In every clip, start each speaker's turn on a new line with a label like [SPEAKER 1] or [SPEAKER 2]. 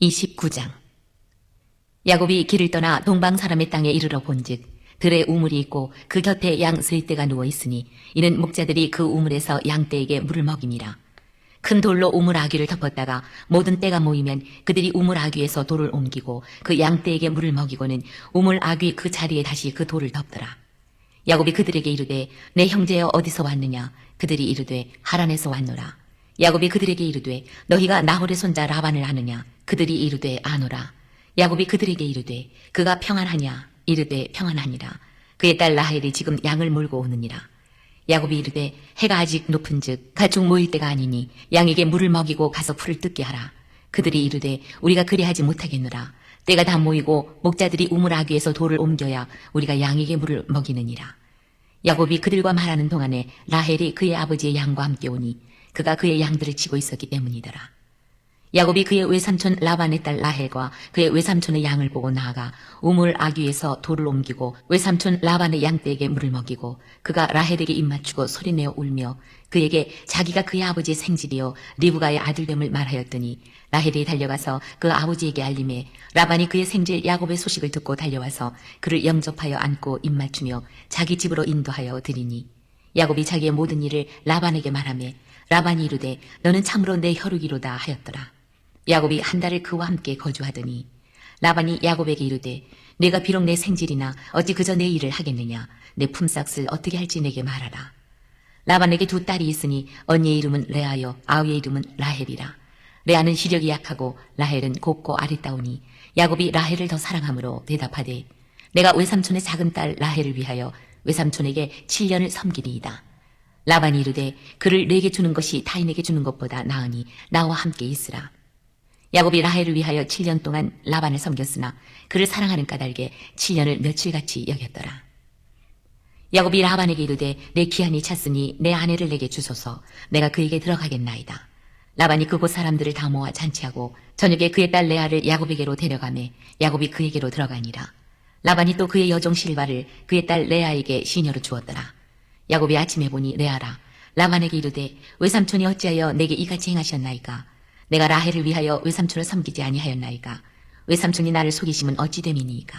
[SPEAKER 1] 29장. 야곱이 길을 떠나 동방 사람의 땅에 이르러 본즉 들에 우물이 있고 그 곁에 양 세 떼가 누워 있으니 이는 목자들이 그 우물에서 양떼에게 물을 먹임이라. 큰 돌로 우물 아귀를 덮었다가 모든 떼가 모이면 그들이 우물 아귀에서 돌을 옮기고 그 양떼에게 물을 먹이고는 우물 아귀 그 자리에 다시 그 돌을 덮더라. 야곱이 그들에게 이르되 내 형제여 어디서 왔느냐? 그들이 이르되 하란에서 왔노라. 야곱이 그들에게 이르되 너희가 나홀의 손자 라반을 아느냐? 그들이 이르되 아노라. 야곱이 그들에게 이르되 그가 평안하냐? 이르되 평안하니라. 그의 딸 라헬이 지금 양을 몰고 오느니라. 야곱이 이르되 해가 아직 높은즉 가축 모일 때가 아니니 양에게 물을 먹이고 가서 풀을 뜯게 하라. 그들이 이르되 우리가 그리하지 못하겠노라. 때가 다 모이고 목자들이 우물 아귀에서 돌을 옮겨야 우리가 양에게 물을 먹이느니라. 야곱이 그들과 말하는 동안에 라헬이 그의 아버지의 양과 함께 오니 그가 그의 양들을 치고 있었기 때문이더라. 야곱이 그의 외삼촌 라반의 딸 라헬과 그의 외삼촌의 양을 보고 나아가 우물 아귀에서 돌을 옮기고 외삼촌 라반의 양떼에게 물을 먹이고 그가 라헬에게 입맞추고 소리내어 울며 그에게 자기가 그의 아버지의 생질이요 리브가의 아들됨을 말하였더니 라헬이 달려가서 그 아버지에게 알림해 라반이 그의 생질 야곱의 소식을 듣고 달려와서 그를 영접하여 안고 입맞추며 자기 집으로 인도하여 드리니 야곱이 자기의 모든 일을 라반에게 말하며 라반이 이르되 너는 참으로 내 혈육이로다 하였더라. 야곱이 한 달을 그와 함께 거주하더니 라반이 야곱에게 이르되 내가 비록 내 생질이나 어찌 그저 내 일을 하겠느냐? 내 품삯을 어떻게 할지 내게 말하라. 라반에게 두 딸이 있으니 언니의 이름은 레아요 아우의 이름은 라헬이라. 레아는 시력이 약하고 라헬은 곱고 아리따우니 야곱이 라헬을 더 사랑함으로 대답하되 내가 외삼촌의 작은 딸 라헬을 위하여 외삼촌에게 7년을 섬기리이다. 라반이 이르되 그를 내게 주는 것이 타인에게 주는 것보다 나으니 나와 함께 있으라. 야곱이 라헬을 위하여 7년 동안 라반을 섬겼으나 그를 사랑하는 까닭에 7년을 며칠같이 여겼더라. 야곱이 라반에게 이르되 내 기한이 찼으니 내 아내를 내게 주소서. 내가 그에게 들어가겠나이다. 라반이 그곳 사람들을 다 모아 잔치하고 저녁에 그의 딸 레아를 야곱에게로 데려가매 야곱이 그에게로 들어가니라. 라반이 또 그의 여종 실바를 그의 딸 레아에게 시녀로 주었더라. 야곱이 아침에 보니 레아라. 라반에게 이르되 외삼촌이 어찌하여 내게 이같이 행하셨나이까? 내가 라헬을 위하여 외삼촌을 섬기지 아니하였나이까? 외삼촌이 나를 속이심은 어찌 됨이니이까?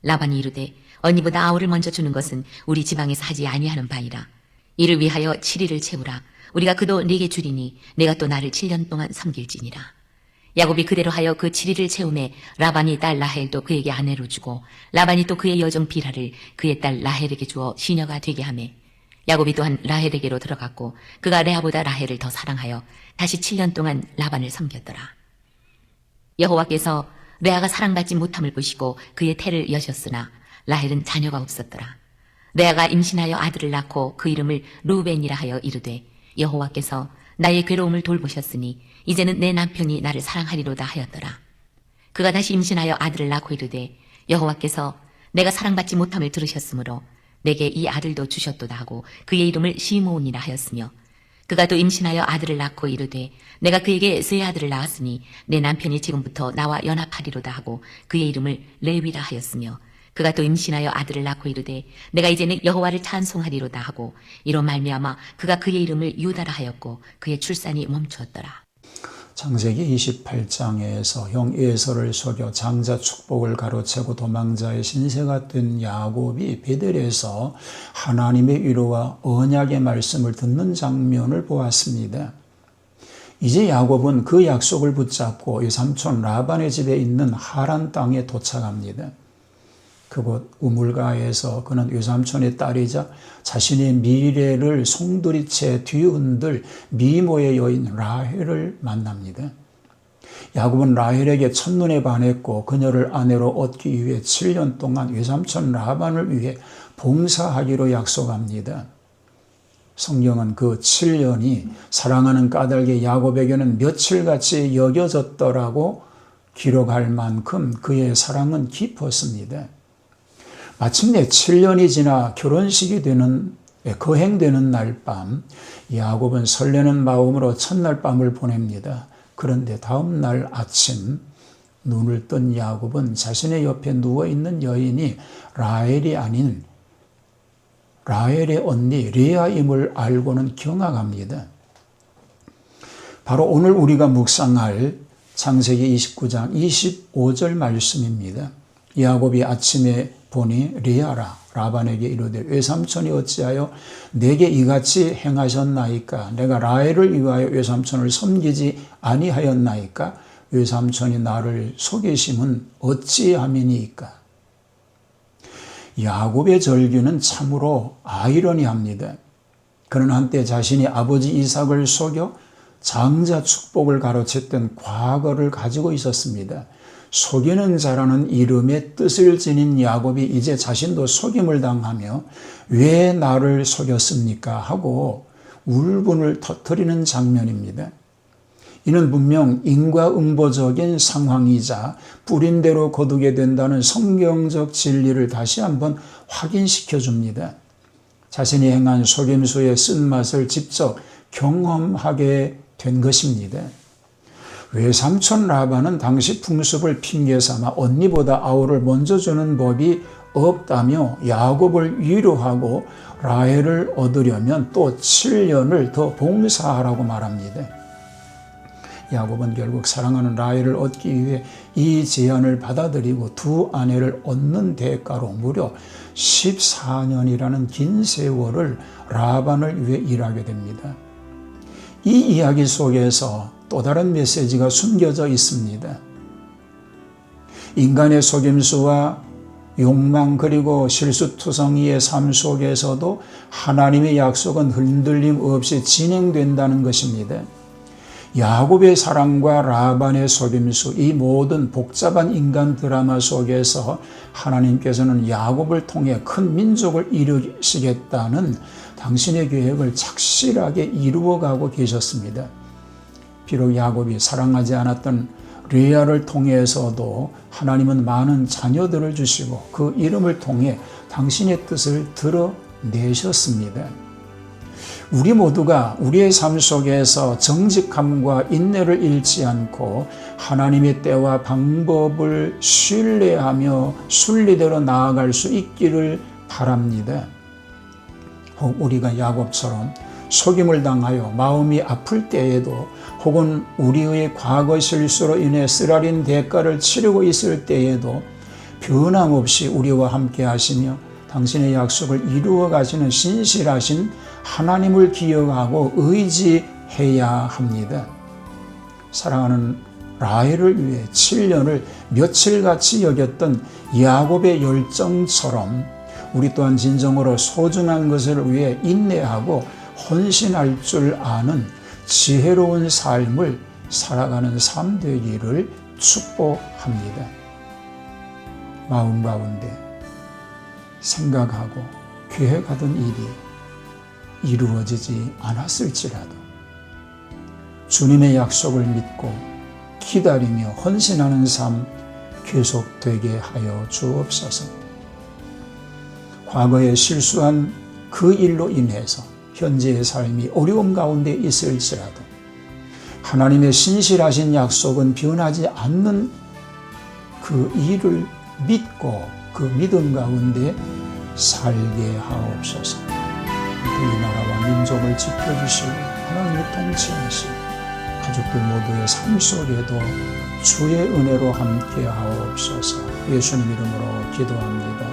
[SPEAKER 1] 라반이 이르되 언니보다 아우를 먼저 주는 것은 우리 지방에서 하지 아니하는 바이라. 이를 위하여 7일을 채우라. 우리가 그도 네게 주리니 내가 또 나를 7년 동안 섬길지니라. 야곱이 그대로 하여 그 7일을 채우매 라반이 딸 라헬도 그에게 아내로 주고 라반이 또 그의 여종 비라를 그의 딸 라헬에게 주어 시녀가 되게 하매 야곱이 또한 라헬에게로 들어갔고 그가 레아보다 라헬을 더 사랑하여 다시 7년 동안 라반을 섬겼더라. 여호와께서 레아가 사랑받지 못함을 보시고 그의 태를 여셨으나 라헬은 자녀가 없었더라. 레아가 임신하여 아들을 낳고 그 이름을 루벤이라 하여 이르되 여호와께서 나의 괴로움을 돌보셨으니 이제는 내 남편이 나를 사랑하리로다 하였더라. 그가 다시 임신하여 아들을 낳고 이르되 여호와께서 내가 사랑받지 못함을 들으셨으므로 내게 이 아들도 주셨도다 하고 그의 이름을 시므온이라 하였으며 그가 또 임신하여 아들을 낳고 이르되 내가 그에게 세 아들을 낳았으니 내 남편이 지금부터 나와 연합하리로다 하고 그의 이름을 레위라 하였으며 그가 또 임신하여 아들을 낳고 이르되 내가 이제는 여호와를 찬송하리로다 하고 이로 말미암아 그가 그의 이름을 유다라 하였고 그의 출산이 멈추었더라.
[SPEAKER 2] 창세기 28장에서 형 에서를 속여 장자 축복을 가로채고 도망자의 신세가 된 야곱이 베델에서 하나님의 위로와 언약의 말씀을 듣는 장면을 보았습니다. 이제 야곱은 그 약속을 붙잡고 외삼촌 라반의 집에 있는 하란 땅에 도착합니다. 그곳 우물가에서 그는 외삼촌의 딸이자 자신의 미래를 송두리째 뒤흔들 미모의 여인 라헬을 만납니다. 야곱은 라헬에게 첫눈에 반했고 그녀를 아내로 얻기 위해 7년 동안 외삼촌 라반을 위해 봉사하기로 약속합니다. 성경은 그 7년이 사랑하는 까닭에 야곱에게는 며칠같이 여겨졌더라고 기록할 만큼 그의 사랑은 깊었습니다. 마침내 7년이 지나 결혼식이 거행되는 날 밤 야곱은 설레는 마음으로 첫날 밤을 보냅니다. 그런데 다음 날 아침 눈을 뜬 야곱은 자신의 옆에 누워있는 여인이 라헬이 아닌 라헬의 언니 레아임을 알고는 경악합니다. 바로 오늘 우리가 묵상할 창세기 29장 25절 말씀입니다. 야곱이 아침에 보니 레아라 라반에게 이르되 외삼촌이 어찌하여 내게 이같이 행하셨나이까? 내가 라헬을 위하여 외삼촌을 섬기지 아니하였나이까? 외삼촌이 나를 속이심은 어찌함이니까? 야곱의 절규는 참으로 아이러니합니다. 그는 한때 자신이 아버지 이삭을 속여 장자 축복을 가로챘던 과거를 가지고 있었습니다. 속이는 자라는 이름의 뜻을 지닌 야곱이 이제 자신도 속임을 당하며 왜 나를 속였습니까? 하고 울분을 터뜨리는 장면입니다. 이는 분명 인과응보적인 상황이자 뿌린 대로 거두게 된다는 성경적 진리를 다시 한번 확인시켜 줍니다. 자신이 행한 속임수의 쓴맛을 직접 경험하게 된 것입니다. 외삼촌 라반은 당시 풍습을 핑계삼아 언니보다 아우를 먼저 주는 법이 없다며 야곱을 위로하고 라헬을 얻으려면 또 7년을 더 봉사하라고 말합니다. 야곱은 결국 사랑하는 라헬을 얻기 위해 이 제안을 받아들이고 두 아내를 얻는 대가로 무려 14년이라는 긴 세월을 라반을 위해 일하게 됩니다. 이 이야기 속에서 또 다른 메시지가 숨겨져 있습니다. 인간의 속임수와 욕망 그리고 실수투성이의 삶 속에서도 하나님의 약속은 흔들림 없이 진행된다는 것입니다. 야곱의 사랑과 라반의 속임수, 이 모든 복잡한 인간 드라마 속에서 하나님께서는 야곱을 통해 큰 민족을 이루시겠다는 당신의 계획을 착실하게 이루어가고 계셨습니다. 비록 야곱이 사랑하지 않았던 레아를 통해서도 하나님은 많은 자녀들을 주시고 그 이름을 통해 당신의 뜻을 드러내셨습니다. 우리 모두가 우리의 삶 속에서 정직함과 인내를 잃지 않고 하나님의 때와 방법을 신뢰하며 순리대로 나아갈 수 있기를 바랍니다. 혹 우리가 야곱처럼 속임을 당하여 마음이 아플 때에도 혹은 우리의 과거 실수로 인해 쓰라린 대가를 치르고 있을 때에도 변함없이 우리와 함께 하시며 당신의 약속을 이루어 가시는 신실하신 하나님을 기억하고 의지해야 합니다. 사랑하는 라헬을 위해 7년을 며칠같이 여겼던 야곱의 열정처럼 우리 또한 진정으로 소중한 것을 위해 인내하고 헌신할 줄 아는 지혜로운 삶을 살아가는 삶 되기를 축복합니다. 마음 가운데 생각하고 계획하던 일이 이루어지지 않았을지라도 주님의 약속을 믿고 기다리며 헌신하는 삶 계속되게 하여 주옵소서. 과거에 실수한 그 일로 인해서 현재의 삶이 어려움 가운데 있을지라도 하나님의 신실하신 약속은 변하지 않는 그 일을 믿고 그 믿음 가운데 살게 하옵소서. 이 나라와 민족을 지켜주시고 하나님의 통치하시고 가족들 모두의 삶 속에도 주의 은혜로 함께 하옵소서. 예수님 이름으로 기도합니다.